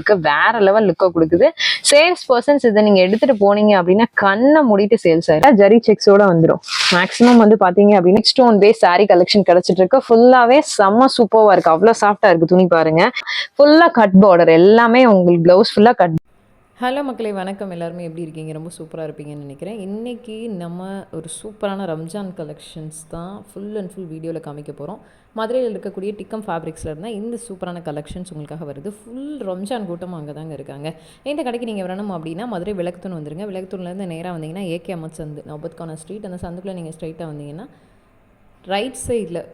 உங்களுக்கு வேற லெவல் லுக்கை கொடுக்குது. சேல்ஸ் பர்சன்ஸ் இதை நீங்க எடுத்துட்டு போனீங்க அப்படின்னா கண்ணை மூடிட்டு சேல்ஸ் ஆயிடும். ஜரி செக்ஸோட வந்துடும். மேக்ஸிமம் வந்து பாத்தீங்க அப்படின்னா ஸ்டோன் பேஸ் சாரி கலெக்ஷன் கிடைச்சிட்டு இருக்கு. ஃபுல்லாவே செம்ம சூப்பர்வா இருக்கு. அவ்வளவு சாஃப்டா இருக்கு துணி பாருங்க. ஃபுல்லா கட் பார்டர் எல்லாமே உங்களுக்கு பிளவுஸ் ஃபுல்லா கட். ஹலோ மக்களே, வணக்கம். எல்லாருமே எப்படி இருக்கீங்க? ரொம்ப சூப்பராக இருப்பீங்கன்னு நினைக்கிறேன். இன்றைக்கி நம்ம ஒரு சூப்பரான ரம்ஜான் கலெக்ஷன்ஸ் தான் ஃபுல் அண்ட் ஃபுல் வீடியோவில் காமிக்க போகிறோம். மதுரையில் இருக்கக்கூடிய டிக்கம் ஃபேப்ரிக்ஸில் இருந்தால் இந்த சூப்பரான கலெக்ஷன்ஸ் உங்களுக்காக வருது. ஃபுல் ரம்ஜான் கூட்டமும் அங்கே தாங்க இருக்காங்க. இந்த கடைக்கு நீங்கள் வரணும் அப்படின்னா மதுரை விளக்குத்தூண் வந்துருங்க. விளக்குத்தூண்லேருந்து நேராக வந்தீங்கன்னா ஏகே அமத் சந்து, நௌபத் கார்னர் ஸ்ட்ரீட். அந்த சந்துக்குள்ளே நீங்கள் ஸ்ட்ரைட்டாக வந்தீங்கன்னா ரைட் சைடில்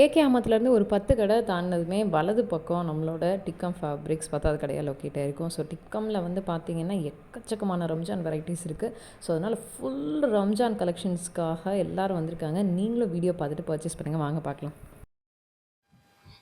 ஏகே அமத்துலேருந்து ஒரு 10 கடை தாண்டினதுமே வலது பக்கம் நம்மளோட டிக்கம் ஃபேப்ரிக்ஸ் 10வது கடையாக லொக்கேட் ஆகிருக்கும். ஸோ டிக்கமில் வந்து பார்த்திங்கன்னா எக்கச்சக்கமான ரம்ஜான் வெரைட்டிஸ் இருக்குது. ஸோ அதனால் ஃபுல் ரம்ஜான் கலெக்ஷன்ஸ்க்காக எல்லோரும் வந்திருக்காங்க. நீங்களும் வீடியோ பார்த்துட்டு பர்ச்சேஸ் பண்ணுங்கள். வாங்க பார்க்கலாம்.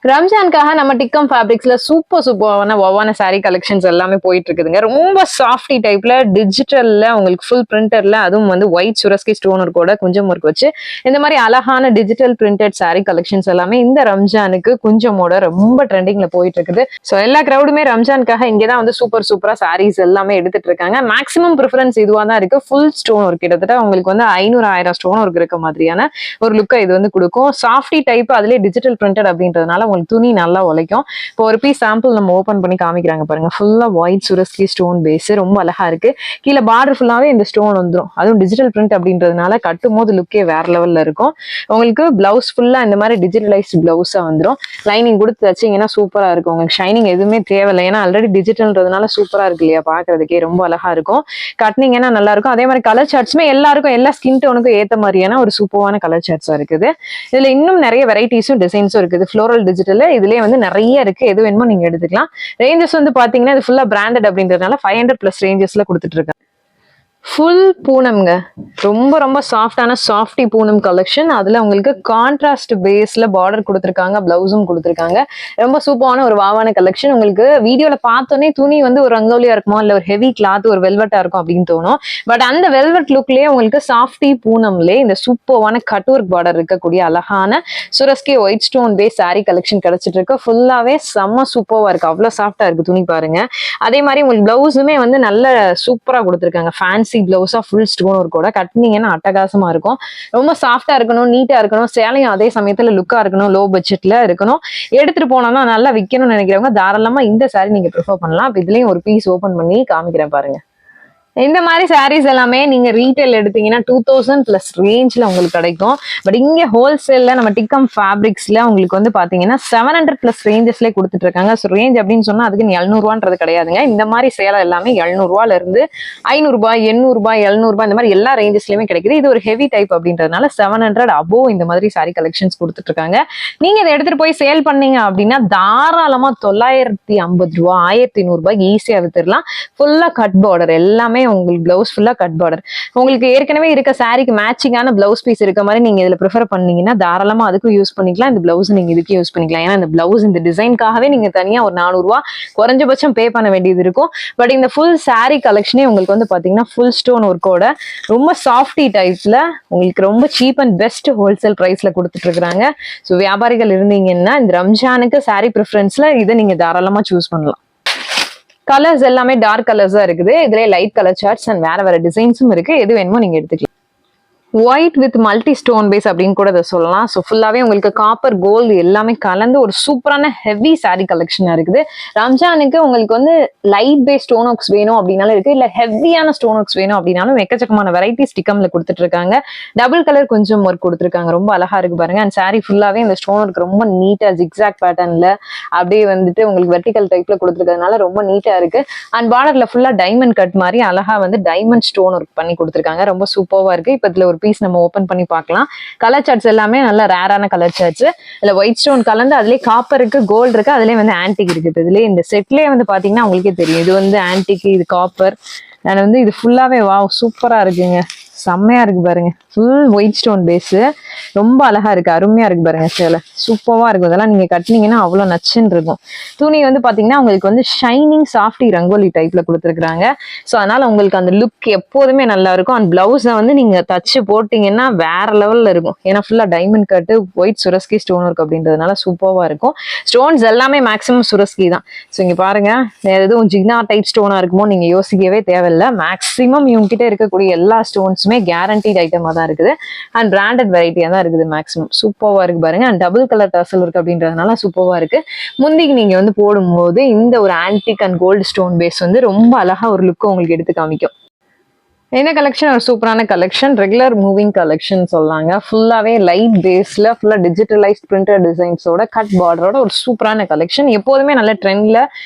ரம்ஜானுக்காக நம்ம டிக்கம் ஃபேப்ரிக்ஸ்ல சூப்பரான ஒவ்வான சாரி கலெக்ஷன்ஸ் எல்லாமே போயிட்டு இருக்குதுங்க. ரொம்ப சாஃப்டி டைப்ல டிஜிட்டல்ல உங்களுக்கு ஃபுல் பிரிண்டர்ல, அதுவும் வந்து ஒயிட் சுரஸ்கி ஸ்டோன் ஒர்க்கோட குஞ்சம் ஒர்க் வச்சு இந்த மாதிரி அழகான டிஜிட்டல் பிரிண்டட் சாரி கலெக்ஷன்ஸ் எல்லாமே இந்த ரம்ஜானுக்கு குஞ்சமோட ரொம்ப ட்ரெண்டிங்ல போயிட்டு இருக்குது. ஸோ எல்லா கிரௌடுமே ரம்ஜானுக்காக இங்கேதான் வந்து சூப்பரா சாரீஸ் எல்லாமே எடுத்துட்டு இருக்காங்க. மேக்ஸிமம் ப்ரிஃபரன்ஸ் இதுவா தான் இருக்கு. ஃபுல் ஸ்டோன் ஒர்க் கிட்டத்தட்ட உங்களுக்கு வந்து 500-1000 ஸ்டோன் ஒர்க் இருக்க மாதிரியான ஒரு லுக்கை இது வந்து கொடுக்கும். சாஃப்டி டைப் அதுலேயே டிஜிட்டல் பிரிண்டட் அப்படின்றதுனால உங்களுக்கு துணி நல்லா உழைக்கும். இப்போ ஒரு பீஸ் சாம்பிள் நம்ம ஓபன் பண்ணி காமிக்கிறாங்க பாருங்க. ஃபுல்லா ஒயிட் சுரஸ்கி ஸ்டோன் பேஸ் ரொம்ப அழகா இருக்கு. கீழே பார்டர் ஃபுல்லாவே இந்த ஸ்டோன் வந்துடும். அதுவும் டிஜிட்டல் பிரிண்ட் அப்படின்றதுனால கட்டும் போது லுக்கே வேற லெவல்ல இருக்கும். உங்களுக்கு பிளவுஸ் ஃபுல்லா இந்த மாதிரி டிஜிட்டலைஸ்ட் பிளவுஸா வந்துடும். லைனிங் கொடுத்து தச்சிங்கன்னா சூப்பரா இருக்கும். உங்களுக்கு ஷைனிங் எதுவுமே தேவையில்லை. ஏன்னா ஆல்ரெடி டிஜிட்டல்ன்றதுனால சூப்பரா இருக்கு இல்லையா, பாக்குறதுக்கே ரொம்ப அழகா இருக்கும். கட்டினீங்கன்னா நல்லா இருக்கும். அதே மாதிரி கலர் சார்ட்ஸுமே எல்லாருக்கும் எல்லா ஸ்கின் டோனுக்கும் ஏத்த மாதிரியான ஒரு சூப்பரான கலர் சார்ட்ஸா இருக்குது. இதுல இன்னும் நிறைய வெரைட்டிஸும் டிசைன்ஸும் இருக்குது. ஃப்ளோரல் டிஜிட்டல் இதுலயே வந்து நிறைய இருக்கு. எது வேணுமோ நீங்க எடுத்துக்கலாம். ரேஞ்சஸ் வந்து பாத்தீங்கன்னா இது ஃபுல்லா பிராண்டட் அப்படின்றதுனால 500+ ரேஞ்சஸ்ல கொடுத்துட்டு இருக்காங்க. ஃபுல் பூனம்ங்க. ரொம்ப சாஃப்டான சாஃப்டி பூனம் கலெக்ஷன். அதுல உங்களுக்கு கான்ட்ராஸ்ட் பேஸ்ல பார்டர் கொடுத்துருக்காங்க, பிளவுஸும் கொடுத்துருக்காங்க. ரொம்ப சூப்பரான ஒரு வாவான கலெக்ஷன். உங்களுக்கு வீடியோல பார்த்தோன்னே துணி வந்து ஒரு ரங்கோலியா இருக்குமோ இல்ல ஒரு ஹெவி கிளாத் ஒரு வெல்வெட்டா இருக்கும் அப்படின்னு தோணும். பட் அந்த வெல்வெட் லுக்லயே உங்களுக்கு சாஃப்டி பூனம்லயே இந்த சூப்பரான கட் ஒர்க் பார்டர் இருக்கக்கூடிய அழகான சுரஸ்கி white stone base sari collection கிடைச்சிட்டு இருக்கு. ஃபுல்லாவே செம்ம சூப்பரா இருக்கு. அவ்வளவு சாஃப்டா இருக்கு துணி பாருங்க. அதே மாதிரி உங்களுக்கு பிளவுஸுமே வந்து நல்ல சூப்பரா கொடுத்துருக்காங்க. ஃபேன்சி பிளவுஸா ஃபுல் ஸ்டோன் ஒர்க்கோட கட்டினீங்கன்னா அட்டகாசமா இருக்கும். ரொம்ப சாஃப்டா இருக்கணும், நீட்டா இருக்கணும், சேலையும் அதே சமயத்துல லுக்கா இருக்கணும், லோ பட்ஜெட்ல இருக்கணும். எடுத்துட்டு போனோம்னா நல்லா விற்கணும்னு நினைக்கிறவங்க தாராளமா இந்த சாரி நீங்க ப்ரிஃபர் பண்ணலாம். அப்ப இதுலயும் ஒரு பீஸ் ஓபன் பண்ணி காமிக்கிறேன் பாருங்க. இந்த மாதிரி சாரீஸ் எல்லாமே நீங்க ரீட்டைல் எடுத்தீங்கன்னா 2000+ ரேஞ்ச்ல உங்களுக்கு கிடைக்கும். பட் இங்க ஹோல்சேல்ல நம்ம டிக்கம் ஃபேப்ரிக்ஸ்ல உங்களுக்கு வந்து பாத்தீங்கன்னா 700+ ரேஞ்சஸ்ல கொடுத்துட்டு இருக்காங்க. ஸோ ரேஞ்ச் அப்படின்னு சொன்னா அதுக்கு 700 ரூபான்றது கிடையாதுங்க. இந்த மாதிரி சேலை எல்லாமே 700 ரூபாயில இருந்து 500 ரூபாய், 800 ரூபாய், 700 ரூபாய் இந்த மாதிரி எல்லா ரேஞ்சஸ்லயுமே கிடைக்குது. இது ஒரு ஹெவி டைப் அப்படின்றதுனால 700 அபோவ் இந்த மாதிரி சாரி கலெக்ஷன்ஸ் கொடுத்துட்டு இருக்காங்க. நீங்க இதை எடுத்துட்டு போய் சேல் பண்ணீங்க அப்படின்னா தாராளமா 950 ரூபாய், 1500 ரூபாய்க்கு ஈஸியா வித்துடலாம். ஃபுல்லா கட் பார்டர் எல்லாமே உங்களுக்கு பிளவுஸ் ஃபுல்லா கட் பார்டர். உங்களுக்கு ஏற்கனவே இருக்க சாரிக்கு மேட்சிங்கான பிளவுஸ் பீஸ் இருக்க மாதிரி நீங்க இதுல ப்ரிஃபர் பண்ணீங்கன்னா தாராளமா அதுக்கும் யூஸ் பண்ணிக்கலாம். இந்த பிளவுஸ் நீங்க இதுக்கு யூஸ் பண்ணிக்கலாம். ஏன்னா இந்த பிளவுஸ் இந்த டிசைன்காகவே நீங்க தனியா ஒரு 400 ரூபாய் குறைஞ்சபட்சம் பே பண்ண வேண்டியது இருக்கும். பட் இந்த ஃபுல் சாரி கலெக்ஷனே உங்களுக்கு வந்து பாத்தீங்கன்னா ஃபுல் ஸ்டோன் ஒர்க்கோட ரொம்ப சாஃப்டி டைப்ல உங்களுக்கு ரொம்ப சீப் அண்ட் பெஸ்ட் ஹோல்சேல் பிரைஸ்ல கொடுத்துட்டு இருக்காங்க. ஸோ வியாபாரிகள் இருந்தீங்கன்னா இந்த ரம்ஜானுக்கு சாரி ப்ரிஃபரன்ஸ்ல இதை நீங்க தாராளமா சூஸ் பண்ணலாம். கலர்ஸ் எல்லாமே டார்க் கலர்ஸா இருக்குது. இதுல லைட் கலர் சார்ட்ஸ் அண்ட் வேற டிசைன்ஸும் இருக்கு. எது வேணுமோ நீங்க எடுத்துக்கலாம். White with multi stone base அப்படின்னு கூட இதை சொல்லலாம். ஸோ ஃபுல்லாவே உங்களுக்கு காப்பர் கோல்டு எல்லாமே கலந்து ஒரு சூப்பரான ஹெவி சாரி கலெக்ஷனா இருக்குது. ரம்ஜானுக்கு உங்களுக்கு வந்து லைட் பேஸ் ஸ்டோன் ஒர்க்ஸ் வேணும் அப்படின்னாலும் இருக்கு, இல்ல ஹெவியான ஸ்டோன் ஒர்க்ஸ் வேணும் அப்படின்னாலும் எக்கச்சக்கமான வெரைட்டிஸ் டிக்கம்ல கொடுத்துட்டு இருக்காங்க. டபுள் கலர் கொஞ்சம் ஒர்க் கொடுத்துருக்காங்க. ரொம்ப அழகா இருக்கு பாருங்க. அண்ட் சாரி ஃபுல்லாவே இந்த ஸ்டோன் ஒர்க் ரொம்ப நீட்டா ஜிக்ஸாக் பேட்டர்ன்ல அப்படியே வந்துட்டு உங்களுக்கு வெர்டிகல் டைப்ல கொடுத்துருக்கிறதுனால ரொம்ப நீட்டா இருக்கு. அண்ட் பார்டர்ல ஃபுல்லா டைமண்ட் கட் மாதிரி அழகா வந்து டைமண்ட் ஸ்டோன் ஒர்க் பண்ணி கொடுத்துருக்காங்க. ரொம்ப சூப்பரா இருக்கு. இப்ப இதுல ஒரு பீஸ் நம்ம ஓபன் பண்ணி பார்க்கலாம். கலர் சார்ட்ஸ் எல்லாமே நல்ல ரேரான கலர் சார்ட்ஸ். இதுல ஒயிட் ஸ்டோன் கலந்து அதுலயே காப்பர் இருக்கு, கோல்டு இருக்கு, அதுலயே வந்து ஆன்டிக் இருக்குது. இதுலயே இந்த செட்லயே வந்து பாத்தீங்கன்னா உங்களுக்கே தெரியும் இது வந்து ஆன்டிக், இது காப்பர். நான் வந்து இது ஃபுல்லாவே வாவ் சூப்பரா இருக்குங்க. செம்மையா இருக்கு பாருங்க. ஃபுல் ஒயிட் ஸ்டோன் பேஸ், ரொம்ப அழகா இருக்கு, அருமையா இருக்கு பாருங்க. சேலை சூப்பரா இருக்கும். இதெல்லாம் நீங்க கட்டினீங்கன்னா அவ்வளவு நச்சுன்னு இருக்கும். துணி வந்து பாத்தீங்கன்னா உங்களுக்கு வந்து ஷைனிங் சாஃப்டி ரங்கோலி டைப்ல கொடுத்துருக்காங்க. ஸோ அதனால உங்களுக்கு அந்த லுக் எப்போதுமே நல்லா இருக்கும். அண்ட் பிளவுஸை வந்து நீங்க தச்சு போட்டீங்கன்னா வேற லெவல்ல இருக்கும். ஏன்னா ஃபுல்லா டைமண்ட் கட்டு ஒயிட் சுரஸ்கி ஸ்டோன் இருக்கு அப்படின்றதுனால சூப்பரா இருக்கும். ஸ்டோன்ஸ் எல்லாமே மேக்ஸிமம் சுரஸ்கி தான். ஸோ இங்க பாருங்க, எதுவும் ஜிக்னா டைப் ஸ்டோனா இருக்குமோ நீங்க யோசிக்கவே தேவையில்லை. மேக்ஸிமம் இவங்க கிட்ட இருக்கக்கூடிய எல்லா ஸ்டோன்ஸுமே கேரண்டீட் ஐட்டமா தான் இருக்குது. அண்ட் பிராண்டட் வெரைட்டியா தான் இருக்குது மேக்ஸிமம். சூப்பர்வா இருக்கு பாருங்க. அண்ட் டபுள் கலர் டர்சல் இருக்கு அப்படின்றதுனால சூப்பர்வா இருக்கு. முந்திக்கு நீங்க வந்து போடும்போது இந்த ஒரு antique and gold stone base வந்து ரொம்ப அழகா ஒரு லுக் உங்களுக்கு எடுத்து காமிக்கும். என்ன கலெக்ஷன், ஒரு சூப்பரான கலெக்ஷன், ரெகுலர் மூவிங் கலெக்ஷன் சொல்லாங்க. ஃபுல்லாவே லைட் பேஸ்ல ஃபுல்லா டிஜிட்டலைஸ்ட் பிரிண்டட் டிசைன்ஸோட கட் பார்டரோட ஒரு சூப்பரான கலெக்ஷன். எப்போதுமே நல்ல ட்ரெண்ட்ல,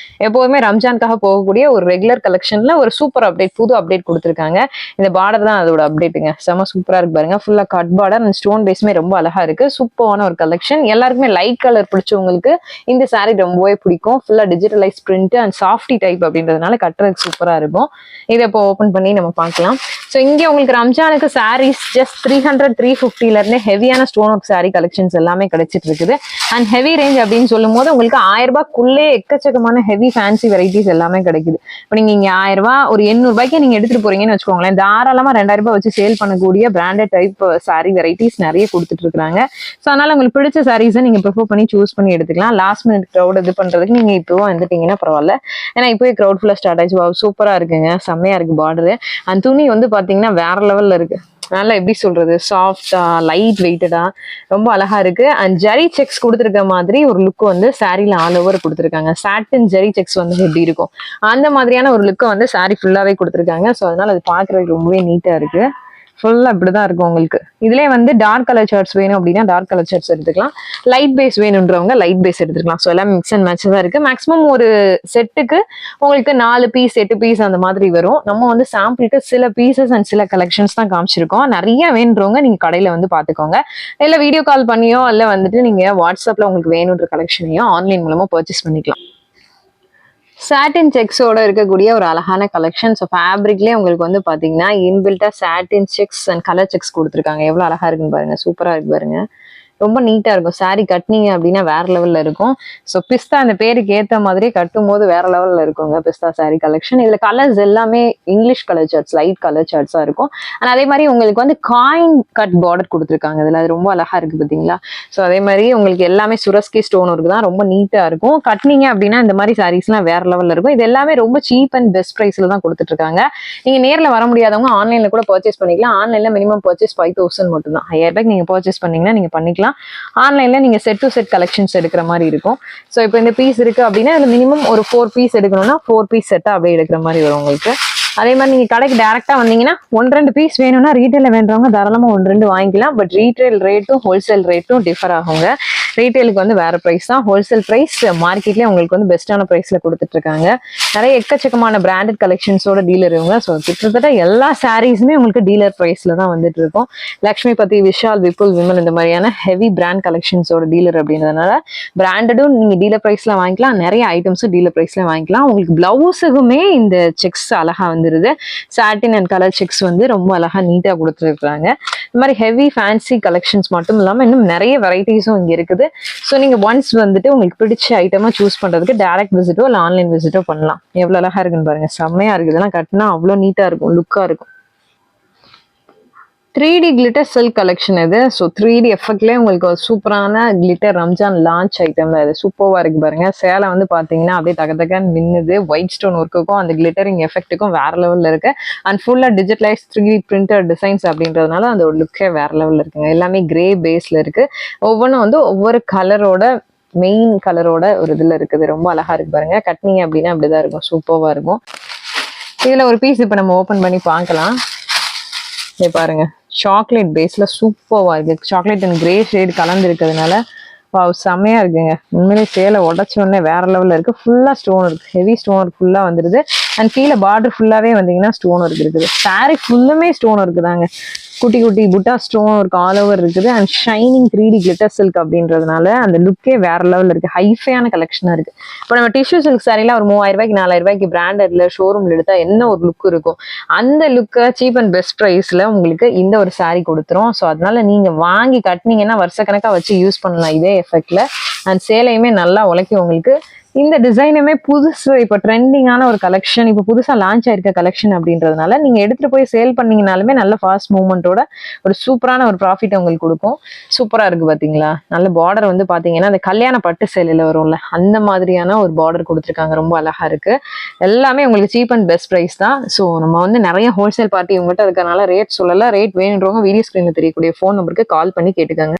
எப்போதுமே ரம்ஜானுக்காக போகக்கூடிய ஒரு ரெகுலர் கலெக்ஷன்ல ஒரு சூப்பர் அப்டேட், புது அப்டேட் கொடுத்துருக்காங்க. இந்த பார்டர் தான் அதோட அப்டேட்டுங்க. செம சூப்பரா இருக்கு பாருங்க. ஃபுல்லா கட் பார்டர் அண்ட் ஸ்டோன் பேஸ்மே ரொம்ப அழகா இருக்கு. சூப்பரான ஒரு கலெக்ஷன். எல்லாருக்குமே லைட் கலர் பிடிச்சவங்களுக்கு இந்த சாரீ ரொம்பவே பிடிக்கும். ஃபுல்லா digitalised print and softy type அப்படின்றதுனால கட்டுறதுக்கு சூப்பரா இருக்கும். இதை இப்போ ஓபன் பண்ணி நம்ம பார்க்கலாம். ஸோ இங்கே உங்களுக்கு ரம்ஜானுக்கு சாரீஸ் ஜஸ்ட் 300 350ல இருந்தே ஹெவியான ஸ்டோன் ஒர்க் சாரீ கலெக்ஷன்ஸ் எல்லாமே கிடைச்சிட்டு இருக்குது. அண்ட் ஹெவி ரேஞ்ச் அப்படின்னு சொல்லும் போது உங்களுக்கு 1000 ரூபாய்க்குள்ளே எக்கச்சக்கமான ஹெவி ஃபேன்சி வெரைட்டிஸ் எல்லாமே கிடைக்குது. இப்போ நீங்க இங்க 1000 ரூபாய் ஒரு 800 ரூபாய்க்கு நீங்க எடுத்துட்டு போறீங்கன்னு வச்சுக்கோங்களேன், தாராளமா 2000 ரூபாய் வச்சு சேல் பண்ணக்கூடிய பிராண்டட் டைப் சாரீ வெரைட்டிஸ் நிறைய கொடுத்துட்டு இருக்காங்க. ஸோ அதனால உங்களுக்கு பிடிச்ச சாரீஸை நீங்க ப்ரிஃபர் பண்ணி சூஸ் பண்ணி எடுத்துக்கலாம். லாஸ்ட் மினிட் க்ரௌட் இது பண்றதுக்கு நீங்க இப்போ வந்துட்டீங்கன்னா பரவாயில்ல. ஏன்னா இப்போ க்ரௌட் ஃபுல்லா ஸ்டார்ட் ஆயிடுச்சு. சூப்பரா இருக்குங்க, செம்மையா இருக்கு பார்டரு. அந்த துணி வந்து பாத்தீங்கன்னா வேற லெவல்ல இருக்கு. நல்லா எப்படி சொல்றது, சாஃப்டா லைட் வெயிட்டடா ரொம்ப அழகா இருக்கு. அண்ட் ஜெரி செக்ஸ் கொடுத்துருக்க மாதிரி ஒரு லுக் வந்து சாரீல ஆல் ஓவர் கொடுத்துருக்காங்க. சாட்டின் ஜெரி செக்ஸ் வந்து எப்படி இருக்கும் அந்த மாதிரியான ஒரு லுக்கை வந்து சாரீ ஃபுல்லாவே கொடுத்துருக்காங்க. ஸோ அதனால அது பாக்குறதுக்கு ரொம்பவே நீட்டா இருக்கு. ஃபுல்லா இப்படிதான் இருக்கும் உங்களுக்கு. இதுலயே வந்து டார்க் கலர் ஷர்ட்ஸ் வேணும் அப்படின்னா டார்க் கலர் ஷர்ட்ஸ் எடுத்துக்கலாம். லைட் பேஸ் வேணுன்றவங்க லைட் பேஸ் எடுத்துக்கலாம். ஸோ எல்லாம் மிக்ஸ் அண்ட் மேட்ச் தான் இருக்கு. மேக்ஸிமம் ஒரு செட்டுக்கு உங்களுக்கு 4 பீஸ் 8 பீஸ் அந்த மாதிரி வரும். நம்ம வந்து சாம்பிளுக்கு சில பீசஸ் அண்ட் சில கலெக்ஷன்ஸ் தான் காமிச்சிருக்கோம். நிறைய வேணுன்றவங்க நீங்க கடையில வந்து பாத்துக்கோங்க. இல்ல வீடியோ கால் பண்ணியோ இல்ல வந்துட்டு நீங்க வாட்ஸ்அப்ல உங்களுக்கு வேணுன்ற கலெக்ஷனையோ ஆன்லைன் மூலமா பர்ச்சேஸ் பண்ணிக்கலாம். சாட்டின் செக்ஸோட இருக்கக்கூடிய ஒரு அழகான கலெக்ஷன். ஸோ ஃபேப்ரிக்லேயே உங்களுக்கு வந்து பார்த்தீங்கன்னா இன்பில்ட்டா சாட்டின் செக்ஸ் அண்ட் கலர் செக்ஸ் கொடுத்துருக்காங்க. எவ்வளோ அழகா இருக்குன்னு பாருங்க, சூப்பராக இருக்கு பாருங்க. ரொம்ப நீட்டா இருக்கும். சாரீ கட்டினீங்க அப்படின்னா வேற லெவல்ல இருக்கும். ஸோ பிஸ்தா அந்த பேருக்கு ஏற்ற மாதிரி கட்டும் போது வேற லெவல்ல இருக்குங்க பிஸ்தா சாரீ கலெக்ஷன். இதுல கலர்ஸ் எல்லாமே English colour charts, light colour சார்ட்ஸா இருக்கும். ஆனா அதே மாதிரி உங்களுக்கு வந்து காயின் கட் பார்டர் கொடுத்துருக்காங்க. இதுல அது ரொம்ப அழகா இருக்கு பாத்தீங்களா. ஸோ அதே மாதிரி உங்களுக்கு எல்லாமே சுரஸ்கி ஸ்டோன் ஒர்க் தான், ரொம்ப நீட்டா இருக்கும். கட்டினீங்க அப்படின்னா இந்த மாதிரி சாரீஸ் எல்லாம் வேற லெவல்ல இருக்கும். இது எல்லாமே ரொம்ப சீப் அண்ட் பெஸ்ட் பிரைஸ்ல தான் கொடுத்துட்டு இருக்காங்க. நீங்க நேர்ல வர முடியாதவங்க ஆன்லைன்ல கூட பர்ச்சேஸ் பண்ணிக்கலாம். ஆன்லைன்ல மினிமம் பர்ச்சேஸ் 5000 மட்டும் தான். 5000 ரூபாய்க்கு நீங்க பர்ச்சேஸ் பண்ணீங்கன்னா நீங்க பண்ணிக்கலாம். ஆன்லைன்ல நீங்க செட் டு செட் கலெக்ஷன்ஸ் எடுக்கிற மாதிரி இருக்கும். ஸோ இப்போ இந்த பீஸ் இருக்கு அப்படின்னா அதுல மினிமம் ஒரு 4 பீஸ் எடுக்கணும்னா 4 பீஸ் செட்டா அப்படியே எடுக்கிற மாதிரி வரும் உங்களுக்கு. அதே மாதிரி நீங்க கடைக்கு டைரக்டா வந்தீங்கன்னா 1-2 பீஸ் வேணும்னா ரீட்டைல வேண்டவங்க தாராளமா 1-2 வாங்கிக்கலாம். பட் ரீட்டைல் ரேட்டும் ஹோல்சேல் ரேட்டும் டிஃபர் ஆகுங்க. ரீட்டைலுக்கு வந்து வேற பிரைஸ் தான், ஹோல்சேல் பிரைஸ் மார்க்கெட்லயே உங்களுக்கு வந்து பெஸ்டான பிரைஸ்ல கொடுத்துட்டு இருக்காங்க. நிறைய எக்கச்சக்கமான பிராண்டட் கலெக்ஷன்ஸோட டீலர் இவங்க. ஸோ கிட்டத்தட்ட எல்லா சாரீஸுமே உங்களுக்கு டீலர் பிரைஸ்ல தான் வந்துட்டு இருக்கும். லக்ஷ்மி பத்தி, விஷால், விபுல், விமல் இந்த மாதிரியான ஹெவி பிராண்ட் கலெக்ஷன்ஸோட டீலர் அப்படின்றதுனால பிராண்டடும் நீங்க டீலர் பிரைஸ்ல வாங்கிக்கலாம். நிறைய ஐட்டம்ஸும் டீலர் பிரைஸ்ல வாங்கிக்கலாம். உங்களுக்கு பிளவுஸுக்குமே இந்த செக்ஸ் அழகா வந்துருது. சாட்டின் அண்ட் கலர் செக்ஸ் வந்து ரொம்ப அழகா நீட்டா கொடுத்துருக்காங்க. இந்த மாதிரி ஹெவி ஃபேன்சி கலெக்ஷன்ஸ் மட்டும் இல்லாம இன்னும் நிறைய வெரைட்டிஸும் இங்க இருக்குது. ஸோ நீங்க ஒன்ஸ் வந்துட்டு உங்களுக்கு பிடிச்ச ஐட்டமா சூஸ் பண்றதுக்கு டைரக்ட் விசிட்டோ இல்லை ஆன்லைன் விசிட்டோ பண்ணலாம். எவ்வளவு அழகா இருக்குன்னு பாருங்க, செம்மையா இருக்குது. இதெல்லாம் கட்டினா அவ்வளோ நீட்டா இருக்கும், லுக்கா இருக்கும். 3D கிளிட்டர் சில்க் கலெக்ஷன் இது. ஸோ 3D எஃபெக்ட்லேயே உங்களுக்கு ஒரு சூப்பரான கிளிட்டர் ரம்ஜான் லான்ச் ஐட்டம் தான் இது. சூப்பராக இருக்கு பாருங்க. சேலை வந்து பார்த்தீங்கன்னா அப்படியே தகதகன்னு மின்னுது. ஒயிட் ஸ்டோன் ஒர்க்குக்கும் அந்த கிளிட்டரிங் எஃபெக்ட்டுக்கும் வேற லெவலில் இருக்கு. அண்ட் ஃபுல்லாக டிஜிட்டலைஸ் 3D பிரிண்டர் டிசைன்ஸ் அப்படின்றதுனால அந்த ஒரு லுக்கே வேற லெவலில் இருக்குங்க. எல்லாமே கிரே பேஸ்ல இருக்கு. ஒவ்வொன்றும் வந்து ஒவ்வொரு கலரோட மெயின் கலரோட ஒரு இதில் இருக்குது. ரொம்ப அழகா இருக்கு பாருங்க. கட்டினீங்க அப்படின்னா அப்படிதான் இருக்கும், சூப்பராக இருக்கும். இதில் ஒரு பீஸ் இப்போ நம்ம ஓப்பன் பண்ணி பார்க்கலாம். இதை பாருங்க, சாக்லேட் பேஸ்ல சூப்பர்வா இருக்கு. சாக்லேட் அண்ட் கிரே ஷேட் கலந்து இருக்கிறதுனால செம்மையா இருக்குங்க. உண்மையிலே சேலை உடச்ச உடனே வேற லெவல்ல இருக்கு. ஃபுல்லா ஸ்டோன் இருக்கு, ஹெவி ஸ்டோன் ஒர்க் ஃபுல்லா வந்துருது. அண்ட் கீழே பார்டர் ஃபுல்லாவே வந்தீங்கன்னா ஸ்டோன் ஒர்க் இருக்குது. சாரி ஃபுல்லுமே ஸ்டோன் ஒர்க் தாங்க. குட்டி குட்டி புட்டா ஸ்டோன் ஒர்க் ஆல் ஓவர் இருக்குது. And shining 3D glitter silk அப்படின்றதுனால அந்த லுக்கே வேற லெவலில் இருக்கு. ஹைஃபையான கலெக்ஷனா இருக்கு. இப்போ நம்ம டிஷ்யூ சில்க் சாரில ஒரு 3000 ரூபாய்க்கு 4000 ரூபாய்க்கு பிராண்டட்ல ஷோரூம்ல எடுத்தா என்ன ஒரு லுக் இருக்கும், அந்த லுக்கை சீப் அண்ட் பெஸ்ட் ப்ரைஸ்ல உங்களுக்கு இந்த ஒரு சாரி கொடுத்துரும். ஸோ அதனால நீங்க வாங்கி கட்டினீங்கன்னா வருஷக்கணக்கா வச்சு யூஸ் பண்ணலாம் இதே எஃபெக்ட்ல. அண்ட் சேலையுமே நல்லா உழைக்கும் உங்களுக்கு. இந்த டிசைனுமே புதுசு, இப்போ ட்ரெண்டிங்கான ஒரு கலெக்ஷன், இப்போ புதுசாக லான்ச் ஆயிருக்க கலெக்ஷன் அப்படின்றதுனால நீங்க எடுத்துட்டு போய் சேல் பண்ணீங்கனாலுமே நல்ல ஃபாஸ்ட் மூவ்மெண்ட்டோட ஒரு சூப்பரான ஒரு ப்ராஃபிட் உங்களுக்கு கொடுக்கும். சூப்பரா இருக்கு பாத்தீங்களா. நல்ல பார்டர் வந்து பாத்தீங்கன்னா அந்த கல்யாண பட்டு சேலையில வரும்ல அந்த மாதிரியான ஒரு பார்டர் கொடுத்துருக்காங்க. ரொம்ப அழகா இருக்கு. எல்லாமே உங்களுக்கு சீப் அண்ட் பெஸ்ட் ப்ரைஸ் தான். ஸோ நம்ம வந்து நிறைய ஹோல்சேல் பார்ட்டி உங்கள்கிட்ட இருக்கனால ரேட் சொல்லல. ரேட் வேணுன்றவங்க வீடியோ ஸ்கிரீன்ல தெரியக்கூடிய ஃபோன் நம்பருக்கு கால் பண்ணி கேட்டுக்கோங்க.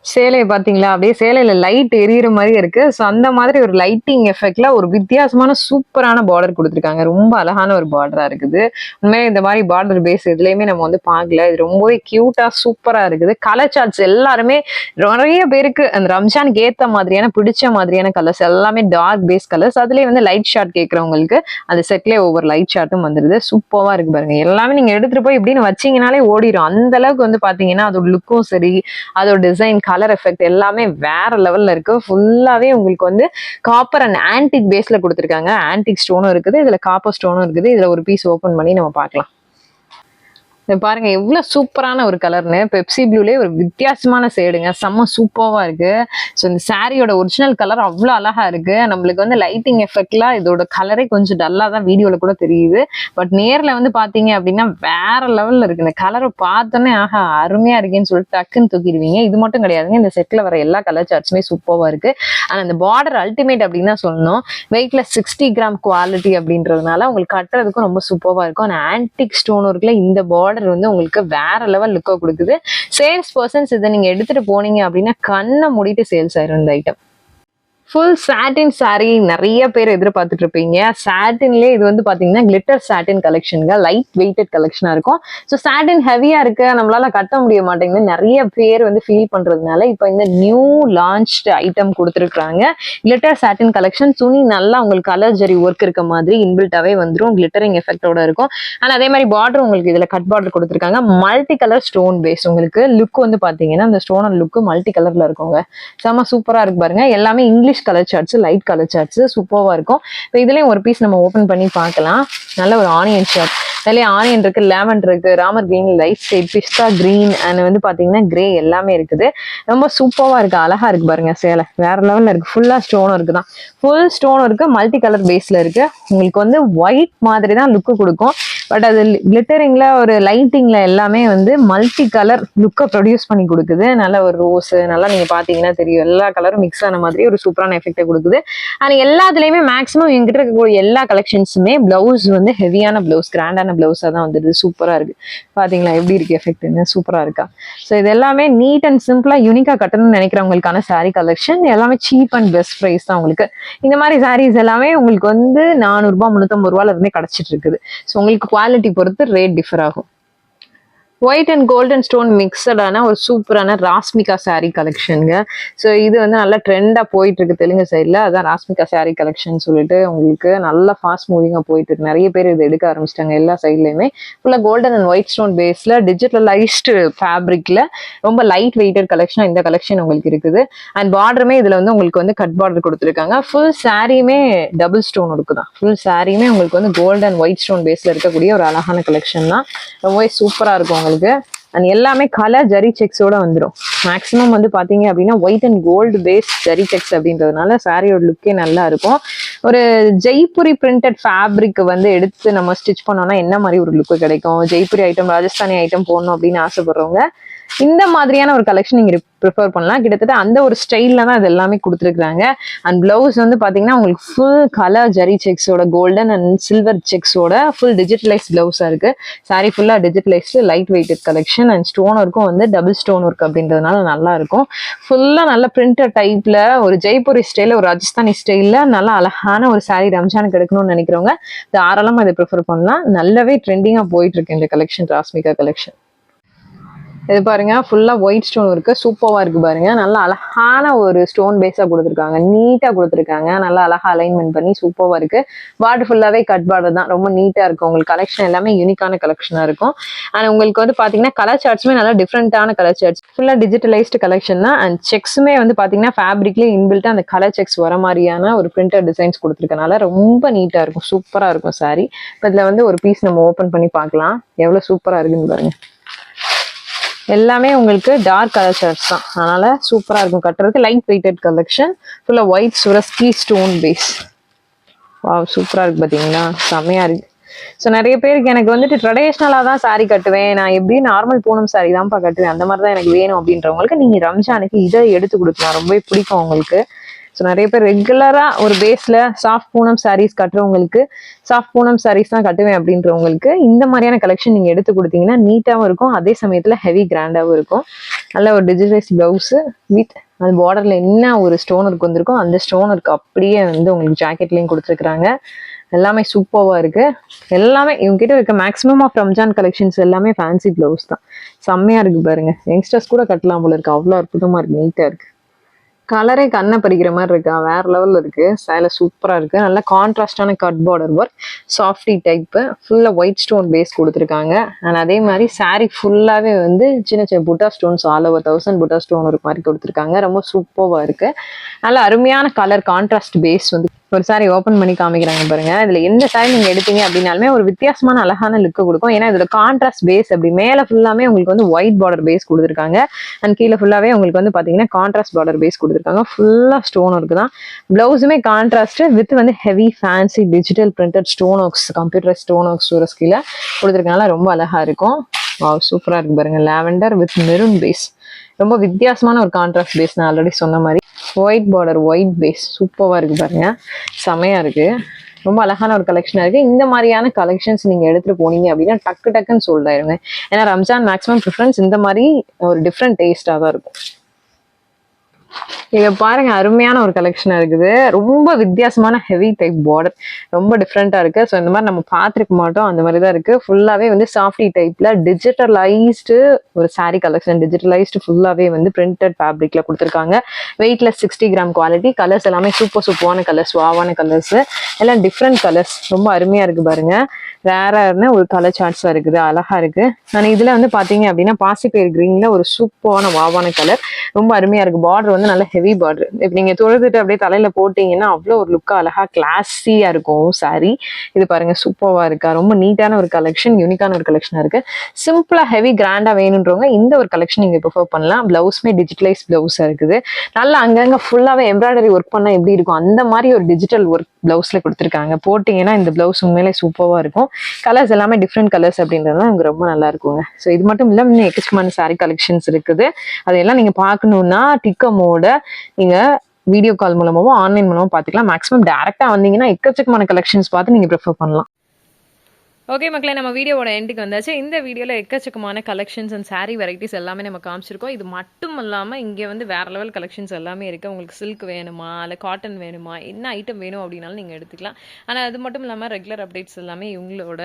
சேலையை பாத்தீங்களா, அப்படியே சேலையில லைட் எரியிற மாதிரி இருக்கு. ஸோ அந்த மாதிரி ஒரு லைட்டிங் எஃபெக்ட்ல ஒரு வித்தியாசமான சூப்பரான பார்டர் கொடுத்துருக்காங்க. ரொம்ப அழகான ஒரு பார்டரா இருக்குது. உண்மையே இந்த மாதிரி பார்டர் பேஸ் எதுலையுமே நம்ம வந்து பார்க்கல. இது ரொம்பவே கியூட்டா சூப்பரா இருக்குது. கலர் சார்ட்ஸ் எல்லாருமே நிறைய பேருக்கு அந்த ரம்ஜானுக்கு ஏத்த மாதிரியான பிடிச்ச மாதிரியான கலர்ஸ் எல்லாமே டார்க் பேஸ் கலர்ஸ். அதுலயே வந்து லைட் ஷார்ட் கேட்கறவங்களுக்கு அந்த செட்லேயே ஒவ்வொரு லைட் ஷார்ட்டும் வந்துருது. சூப்பரா இருக்கு பாருங்க. எல்லாமே நீங்க எடுத்துட்டு போய் இப்படின்னு வச்சீங்கனாலே ஓடிடும். அந்த அளவுக்கு வந்து பாத்தீங்கன்னா அதோட லுக்கும் சரி, அதோட டிசைன், கலர் எஃபெக்ட் எல்லாமே வேற லெவல்ல இருக்கு. ஃபுல்லாவே உங்களுக்கு வந்து காப்பர் அண்ட் ஆன்டிக் பேஸ்ல கொடுத்துருக்காங்க. ஆன்டிக் ஸ்டோனும் இருக்குது, இதுல காப்பர் ஸ்டோனும் இருக்குது. இதுல ஒரு பீஸ் ஓபன் பண்ணி நம்ம பார்க்கலாம். பாருங்க எவ்வளவு சூப்பரான ஒரு கலர்னு. பெப்சி ப்ளூலே ஒரு வித்தியாசமான ஷேடுங்க. செம்ம சூப்பர்வா இருக்கு. ஸோ இந்த சாரியோட ஒரிஜினல் கலர் அவ்வளோ அழகா இருக்கு. நம்மளுக்கு வந்து லைட்டிங் எஃபெக்ட்லாம் இதோட கலரே கொஞ்சம் டல்லா தான் வீடியோல கூட தெரியுது. பட் நேர்ல வந்து பாத்தீங்க அப்படின்னா வேற லெவல்ல இருக்கு. இந்த கலரை பார்த்தோன்னே ஆஹா அருமையா இருக்கேன்னு சொல்லிட்டு டக்குன்னு தூக்கிடுவீங்க. இது மட்டும் கிடையாதுங்க, இந்த செட்ல வர எல்லா கலர் சார்ட்ஸுமே சூப்பர்வா இருக்கு. ஆனா அந்த பார்டர் அல்டிமேட் அப்படின்னு தான் சொல்லணும். வெயிட்ல 60 கிராம் குவாலிட்டி அப்படின்றதுனால உங்களுக்கு கட்டுறதுக்கும் ரொம்ப சூப்பர்வா இருக்கும். ஆனா ஆன்டிக் ஸ்டோன் இருக்குல்ல, இந்த பார்டர் வந்து உங்களுக்கு வேற லெவல் லுக்க கொடுக்குது. சேல்ஸ் பர்சன்ஸ் இதை நீங்க எடுத்துட்டு போனீங்க அப்படின்னா கண்ணை மூடிட்டு சேல்ஸ் ஆயிரும் இந்த ஐட்டம். ஃபுல் சாட்டின் சாரி நிறைய பேர் எதிர்பார்த்துட்டு இருப்பீங்க. சாட்டின்லேயே இது வந்து பாத்தீங்கன்னா கிளிட்டர் சாட்டின் கலெக்ஷனுங்க. லைட் வெயிட்டட் கலெக்ஷனா இருக்கும். ஸோ சாட்டின் ஹெவியா இருக்கு, நம்மளால கட்ட முடிய மாட்டேங்குது நிறைய பேர் வந்து ஃபீல் பண்றதுனால இப்போ இந்த நியூ லான்ச் ஐட்டம் கொடுத்துருக்காங்க. கிளிட்டர் சாட்டின் கலெக்ஷன். துணி நல்லா உங்களுக்கு கலர் ஜரி ஒர்க் இருக்க மாதிரி இன்பில்ட்டாவே வந்துடும். கிளிட்டரிங் எஃபெக்டோட இருக்கும். ஆனால் அதே மாதிரி பார்டர் உங்களுக்கு இதுல கட் பார்டர் கொடுத்துருக்காங்க. Multi colour stone base. உங்களுக்கு லுக் வந்து பாத்தீங்கன்னா அந்த ஸ்டோனோட லுக் மல்டி கலர்ல இருக்குங்க. செம்ம சூப்பரா இருக்கு பாருங்க. எல்லாமே English colour charts, light colour charts சூப்பர்வா இருக்கும். இப்போ இதுலயும் ஒரு பீஸ் நம்ம ஓபன் பண்ணி பார்க்கலாம். நல்ல ஒரு ஆனியன் ஷார்ட். அதுலயே ஆனியன் இருக்கு, லெமன் இருக்கு, Ramar green, light shade, pista green and வந்து பாத்தீங்கன்னா கிரே எல்லாமே இருக்குது. ரொம்ப சூப்பர்வா இருக்கு. அழகா இருக்கு பாருங்க. சேலை வேற லெவல்ல இருக்கு. ஃபுல்லா ஸ்டோன் இருக்குதான். ஃபுல் ஸ்டோன் இருக்கு. மல்டி கலர் பேஸ்ல இருக்கு. உங்களுக்கு வந்து ஒயிட் மாதிரி தான் லுக்கு கொடுக்கும். பட் அது கிளிட்டரிங்ல ஒரு லைட்டிங்ல எல்லாமே வந்து மல்டி கலர் லுக்கை ப்ரொடியூஸ் பண்ணி கொடுக்குது. நல்ல ஒரு ரோஸ் நல்லா நீங்க பாத்தீங்கன்னா தெரியும். எல்லா கலரும் மிக்ஸ் ஆன மாதிரி ஒரு சூப்பரான எஃபெக்டை கொடுக்குது. ஆனா எல்லாத்துலயுமே மேக்ஸிமம் எங்கிட்ட இருக்கக்கூடிய எல்லா கலெக்ஷன்ஸுமே பிளவுஸ் வந்து ஹெவியான பிளவுஸ், கிராண்டான பிளவுஸா தான் வந்துடுது. சூப்பரா இருக்கு. பாத்தீங்களா எப்படி இருக்கு எஃபெக்ட்னு? சூப்பரா இருக்கா? ஸோ இது எல்லாமே நீட் அண்ட் சிம்பிளா யூனிக்கா கட்டணும்னு நினைக்கிறவங்களுக்கான சாரீ கலெக்ஷன். எல்லாமே சீப் அண்ட் பெஸ்ட் ப்ரைஸ் தான் உங்களுக்கு. இந்த மாதிரி சாரீஸ் எல்லாமே உங்களுக்கு வந்து 400 ரூபாய் 350 ரூபாயில இருந்தே கிடைச்சிட்டு இருக்குது. ஸோ உங்களுக்கு குவாலிட்டி பொறுத்து ரேட் டிஃபர் ஆகும். ஒயிட் அண்ட் கோல்டன் ஸ்டோன் மிக்சடான ஒரு சூப்பரான ராஸ்மிகா சாரீ கலெக்ஷனுங்க. ஸோ இது வந்து நல்லா ட்ரெண்டாக போயிட்டு இருக்கு தெலுங்கு சைடில். அதான் ராஸ்மிகா சாரீ கலெக்ஷன் சொல்லிட்டு உங்களுக்கு நல்லா ஃபாஸ்ட் மூவிங்காக போயிட்டு இருக்கு. நிறைய பேர் இது எடுக்க ஆரம்பிச்சிட்டாங்க எல்லா சைட்லையுமே. ஃபுல்லாக கோல்டன் அண்ட் ஒயிட் ஸ்டோன் பேஸில் டிஜிட்டலைஸ்டு ஃபேப்ரிக்ல ரொம்ப லைட் வெயிட்டட் கலெக்ஷன் இந்த கலெக்ஷன் உங்களுக்கு இருக்குது. அண்ட் பார்டருமே இதில் வந்து உங்களுக்கு வந்து கட் பார்டர் கொடுத்துருக்காங்க. ஃபுல் சாரியுமே டபுள் ஸ்டோன் இருக்குதான். ஃபுல் சாரியுமே உங்களுக்கு வந்து கோல்டன் அண்ட் ஒயிட் ஸ்டோன் பேஸில் இருக்கக்கூடிய ஒரு அழகான கலெக்ஷன் தான். ரொம்பவே சூப்பராக இருக்கும் உங்களுக்கு. அண்ட் எல்லாமே கலர் ஜரி செக்ஸோட வந்துடும். மேக்ஸிமம் வந்து பாத்தீங்க அப்படின்னா white and gold base zari checks அப்படின்றதுனால சாரியோட லுக்கே நல்லா இருக்கும். ஒரு ஜெய்ப்பூரி பிரிண்டட் ஃபேப்ரிக் வந்து எடுத்து நம்ம ஸ்டிச் பண்ணோம்னா என்ன மாதிரி ஒரு லுக்கு கிடைக்கும்? ஜெய்ப்பூரி ஐட்டம், ராஜஸ்தானி ஐட்டம் போடணும் அப்படின்னு ஆசைப்படுறவங்க இந்த மாதிரியான ஒரு கலெக்ஷன் நீங்க ப்ரிஃபர் பண்ணலாம். கிட்டத்தட்ட அந்த ஒரு ஸ்டைல்ல தான் இது எல்லாமே கொடுத்துருக்காங்க. அண்ட் பிளவுஸ் வந்து பாத்தீங்கன்னா உங்களுக்கு ஃபுல் கலர் ஜரி செக்ஸோட கோல்டன் அண்ட் சில்வர் செக்ஸோட ஃபுல் டிஜிட்டலைஸ் பிளவுஸா இருக்கு. சாரி ஃபுல்லா digitalised light weighted collection. And stone ஒர்க்கும் வந்து டபுள் ஸ்டோன் ஒர்க் அப்படின்றதுனால நல்லா இருக்கும். ஃபுல்லா நல்ல பிரிண்டட் டைப்ல ஒரு ஜெய்ப்பூரி ஸ்டைல, ஒரு ராஜஸ்தானி ஸ்டைல்ல நல்லா அழகான ஒரு சாரி ரம்ஜானுக்கு எடுக்கணும்னு நினைக்கிறவங்க தாராளமா இதை ப்ரிஃபர் பண்ணலாம். நல்லாவே ட்ரெண்டிங்கா போயிட்டு இருக்கு இந்த கலெக்ஷன், ராஸ்மிகா கலெக்ஷன். இது பாருங்க ஃபுல்லாக ஒயிட் ஸ்டோன் இருக்கு, சூப்பராக இருக்கு பாருங்க. நல்லா அழகான ஒரு ஸ்டோன் பேஸாக கொடுத்துருக்காங்க, நீட்டாக கொடுத்துருக்காங்க, நல்லா அழகாக அலைன்மெண்ட் பண்ணி சூப்பராக இருக்கு. பார்டர் ஃபுல்லாகவே கட் பார்டர் தான், ரொம்ப நீட்டாக இருக்கும். உங்களுக்கு கலெக்ஷன் எல்லாமே யூனிக்கான கலெக்ஷனாக இருக்கும். அண்ட் உங்களுக்கு வந்து பார்த்தீங்கன்னா கலர் சார்ட்ஸுமே நல்லா டிஃப்ரெண்ட்டான கலர் சார்ட்ஸ், ஃபுல்லாக டிஜிட்டலைஸ்டு கலெக்ஷன் தான். அண்ட் செக்ஸுமே வந்து பார்த்தீங்கன்னா ஃபேப்ரிக்லேயே இன்பில்ட்டாக அந்த கலர் செக்ஸ் வர மாதிரியான ஒரு பிரிண்டட் டிசைன்ஸ் கொடுத்துருக்கனால ரொம்ப நீட்டாக இருக்கும், சூப்பராக இருக்கும் சாரி. இப்போ இதில் வந்து ஒரு பீஸ் நம்ம ஓப்பன் பண்ணி பார்க்கலாம் எவ்வளோ சூப்பராக இருக்குன்னு பாருங்க. எல்லாமே உங்களுக்கு டார்க் கலர் ஷர்ட்ஸ் தான், அதனால சூப்பராக இருக்கும் கட்டுறதுக்கு. லைட் வெயிட்டட் கலெக்ஷன், ஃபுல்லாக ஒயிட் சுரஸ்கி ஸ்டோன் பேஸ். வா சூப்பராக இருக்கு பார்த்தீங்களா, செம்மையாக இருக்கு. ஸோ நிறைய பேருக்கு எனக்கு வந்துட்டு ட்ரெடிஷ்னலாக தான் சாரீ கட்டுவேன், நான் எப்படி நார்மல் பூனம் சாரீ தான்ப்பா கட்டுவேன், அந்த மாதிரி தான் எனக்கு வேணும் அப்படின்றவங்களுக்கு நீங்கள் ரம்ஜானுக்கு இதை எடுத்து கொடுக்கலாம், ரொம்பவே பிடிக்கும் உங்களுக்கு. ஸோ நிறைய பேர் ரெகுலராக ஒரு பேஸில் சாஃப்ட் பூனம் சாரீஸ் கட்டுறவங்களுக்கு, சாஃப்ட் பூனம் சாரீஸ் தான் கட்டுவேன் அப்படின்றவங்களுக்கு இந்த மாதிரியான கலெக்ஷன் நீங்கள் எடுத்து கொடுத்தீங்கன்னா நீட்டாகவும் இருக்கும், அதே சமயத்தில் ஹெவி கிராண்டாகவும் இருக்கும். நல்ல ஒரு டிஜிட்டலைஸ் ப்ளவுஸு வித் அந்த பார்டரில் என்ன ஒரு ஸ்டோன் ஒர்க் வந்திருக்கும் அந்த ஸ்டோன் ஒர்க் அப்படியே வந்து உங்களுக்கு ஜாக்கெட்லேயும் கொடுத்துருக்குறாங்க. எல்லாமே சூப்பராக இருக்கு. எல்லாமே இவங்ககிட்ட இருக்க மேக்ஸிமம் ஆஃப் ரம்ஜான் கலெக்ஷன்ஸ் எல்லாமே ஃபேன்சி ப்ளவுஸ் தான், செம்மையாக இருக்கு பாருங்க. யங்ஸ்டர்ஸ் கூட கட்டலாம் போல இருக்கு, அவ்வளோ அற்புதமாக இருக்கு, நீட்டாக இருக்கு. கலரே கண்ணை பறிக்கிற மாதிரி இருக்கா, வேற லெவலில் இருக்கு. ஸ்டைல சூப்பராக இருக்கு. நல்ல கான்ட்ராஸ்டான கட் பார்டர் ஒர்க், சாஃப்டி டைப்பு, ஃபுல்லாக ஒயிட் ஸ்டோன் பேஸ் கொடுத்துருக்காங்க. அண்ட் அதே மாதிரி சாரீ ஃபுல்லாகவே வந்து சின்ன சின்ன புட்டா ஸ்டோன்ஸ், ஆல் ஓவர் 1000 புட்டா ஸ்டோன் ஒரு மாதிரி கொடுத்துருக்காங்க. ரொம்ப சூப்பராக இருக்கு. நல்ல அருமையான கலர் கான்ட்ராஸ்ட் பேஸ் வந்து ஒரு சாரி ஓப்பன் பண்ணி காமிக்கிறாங்க பாருங்க. இதுல எந்த சாரி நீங்க எடுத்தீங்க அப்படின்னாலுமே ஒரு வித்தியாசமான அழகான லுக்கு கொடுக்கும். ஏன்னா இதோட கான்ட்ராஸ்ட் பேஸ் அப்படி மேல ஃபுல்லாமே உங்களுக்கு வந்து ஒயிட் பார்டர் பேஸ் கொடுத்துருக்காங்க. அண்ட் கீழே ஃபுல்லாவே உங்களுக்கு வந்து பாத்தீங்கன்னா கான்ட்ராஸ்ட் பார்டர் பேஸ் கொடுத்துருக்காங்க. ஃபுல்லா ஸ்டோன் ஒர்க் தான். பிளவுஸுமே கான்ட்ராஸ்ட் வித் வந்து heavy fancy digital printed stone works, computer stone works ஒரு ஸ்கீல கொடுத்துருக்கனால ரொம்ப அழகா இருக்கும். சூப்பரா இருக்கு பாருங்க. லாவெண்டர் வித் மெரூன் பேஸ், ரொம்ப வித்தியாசமான ஒரு கான்ட்ராஸ்ட் பேஸ். நான் ஆல்ரெடி சொன்ன மாதிரி ஒயிட் பார்டர் ஒயிட் பேஸ் சூப்பராக இருக்கு பாருங்க, செமையா இருக்கு. ரொம்ப அழகான ஒரு கலெக்ஷனாக இருக்கு. இந்த மாதிரியான கலெக்ஷன்ஸ் நீங்க எடுத்துட்டு போனீங்க அப்படின்னா டக்கு டக்குன்னு சோல்ட் ஆயிருங்க. ஏன்னா ரம்ஜான் மேக்ஸிமம் ப்ரிஃபரன்ஸ் இந்த மாதிரி ஒரு டிஃப்ரெண்ட் டேஸ்டாக தான் இருக்கும். இதை பாருங்க, அருமையான ஒரு கலெக்ஷனா இருக்குது. ரொம்ப வித்தியாசமான ஹெவி டைப் பார்டர், ரொம்ப டிஃப்ரெண்டா இருக்கு. ஸோ இந்த மாதிரி நம்ம பார்த்துருக்க மாட்டோம், அந்த மாதிரி தான் இருக்கு. ஃபுல்லாவே வந்து சாஃப்டி டைப்ல டிஜிட்டலைஸ்டு ஒரு சாரீ கலெக்ஷன், டிஜிட்டலைஸ்டு ஃபுல்லாவே வந்து பிரிண்டட் ஃபேப்ரிக்ல கொடுத்துருக்காங்க. Weightless 60 gram quality. கலர்ஸ் எல்லாமே சூப்பரான கலர்ஸ், வாவான கலர்ஸ், எல்லாம் டிஃப்ரெண்ட் கலர்ஸ், ரொம்ப அருமையா இருக்கு பாருங்க. ரேரான ஒரு கலர் சார்ட்ஸா இருக்குது, அழகா இருக்கு. நான் இதுல வந்து பாத்தீங்க அப்படின்னா பாசிப்பயிர் கிரீன்ல ஒரு சூப்பரான வாவான கலர், ரொம்ப அருமையா இருக்கு. பார்டர் வந்து நல்ல ஹெவி பார்டர். இப்ப நீங்க தொழுதுட்டு அப்படியே தலையில போட்டீங்கன்னா அவ்வளோ ஒரு லுக்கா அழகா கிளாஸியா இருக்கும் சாரி. இது பாருங்க சூப்பரா இருக்கா, ரொம்ப நீட்டான ஒரு கலெக்ஷன், யூனிக்கான ஒரு கலெக்ஷனா இருக்கு. சிம்பிளா ஹெவி கிராண்டா வேணுன்றவங்க இந்த ஒரு கலெக்ஷன் நீங்க ப்ரிஃபர் பண்ணலாம். பிளவுஸ்மே டிஜிட்டலைஸ் பிளவுஸா இருக்குது. நல்லா அங்கங்க ஃபுல்லாவே எம்ப்ராய்டரி ஒர்க் பண்ணா எப்படி இருக்கும் அந்த மாதிரி ஒரு டிஜிட்டல் ஒர்க் பிளவுஸ்ல கொடுத்துருக்காங்க. போட்டீங்கன்னா இந்த பிளவுஸ் உண்மையிலே சூப்பரா இருக்கும். கலர்ஸ் எல்லாமே டிஃப்ரெண்ட் கலர்ஸ் அப்படின்றதுலாம் எனக்கு ரொம்ப நல்லா இருக்குங்க. ஸோ இது மட்டும் இல்லாமல் இன்னும் எக்கச்சக்கமான சாரி கலெக்ஷன்ஸ் இருக்குது. அதையெல்லாம் நீங்க பார்க்கணும்னா டிக்கமோட நீங்க வீடியோ கால் மூலமாவோ ஆன்லைன் மூலமாவோ பார்த்துக்கலாம். மேக்ஸிமம் டேரக்டா வந்தீங்கன்னா எக்கச்சக்கமான கலெக்ஷன்ஸ் பார்த்து நீங்க ப்ரிஃபர் பண்ணலாம். ஓகே மக்களே, நம்ம வீடியோவோட எண்டுக்கு வந்தாச்சு. இந்த வீடியோவில் எக்கச்சக்கமான கலெக்ஷன்ஸ் அண்ட் சாரீ வெரைட்டிஸ் எல்லாமே நம்ம காமிச்சிருக்கோம். இது மட்டும் இல்லாமல் இங்கே வந்து வேறு லெவல் கலெக்ஷன்ஸ் எல்லாமே இருக்குது. உங்களுக்கு சில்க் வேணுமா இல்லை காட்டன் வேணுமா, என்ன ஐட்டம் வேணும் அப்படின்னாலும் நீங்கள் எடுத்துக்கலாம். ஆனால் அது மட்டும் இல்லாமல் ரெகுலர் அப்டேட்ஸ் எல்லாமே இவங்களோட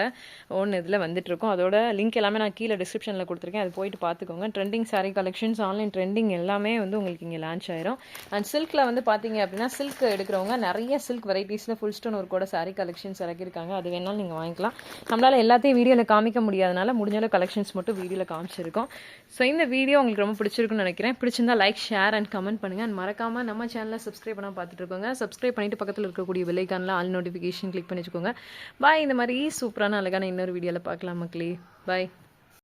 ஓன் இதில் வந்துட்டுருக்கோம். அதோட லிங்க் எல்லாமே நான் கீழே டிஸ்கிரிப்ஷனில் கொடுத்துருக்கேன், அது போயிட்டு பார்த்துக்கோங்க. Trending sari collections, online trending எல்லாமே வந்து உங்களுக்கு இங்கே லான்ச் ஆயிரும். அண்ட் சில்கில் வந்து பார்த்தீங்க அப்படின்னா சில்க் எடுக்கிறவங்க நிறைய சில்க் வெரைட்டிஸில் ஃபுல் ஸ்டோன் ஒர்க்கோட சாரீ கலெக்ஷன்ஸ் இறக்கியிருக்காங்க. அது வேணாலும் நீங்கள் வாங்கிக்கலாம். நம்மளால் எல்லாத்தையும் வீடியோவில் காமிக்க முடியாதனால முடிஞ்சாலும் கலெக்ஷன்ஸ் மட்டும் வீடியோவில் காமிச்சிருக்கோம். ஸோ இந்த வீடியோ உங்களுக்கு ரொம்ப பிடிச்சிருக்குன்னு நினைக்கிறேன். பிடிச்சிருந்தா லைக், ஷேர் அண்ட் கமெண்ட் பண்ணுங்கள். அண்ட் மறக்காமல் நம்ம சேனலை சப்ஸ்கிரைப் பண்ண பார்த்துட்டு இருக்கோங்க. சப்ஸ்கிரைப் பண்ணிட்டு பக்கத்தில் இருக்கக்கூடிய பெல் ஐகானில் ஆல் நோட்டிஃபிகேஷன் கிளிக் பண்ணி வச்சுக்கோங்க. பாய். இந்த மாதிரி சூப்பரான அழகான இன்னொரு வீடியோவில் பார்க்கலாம் மக்களே. பாய்.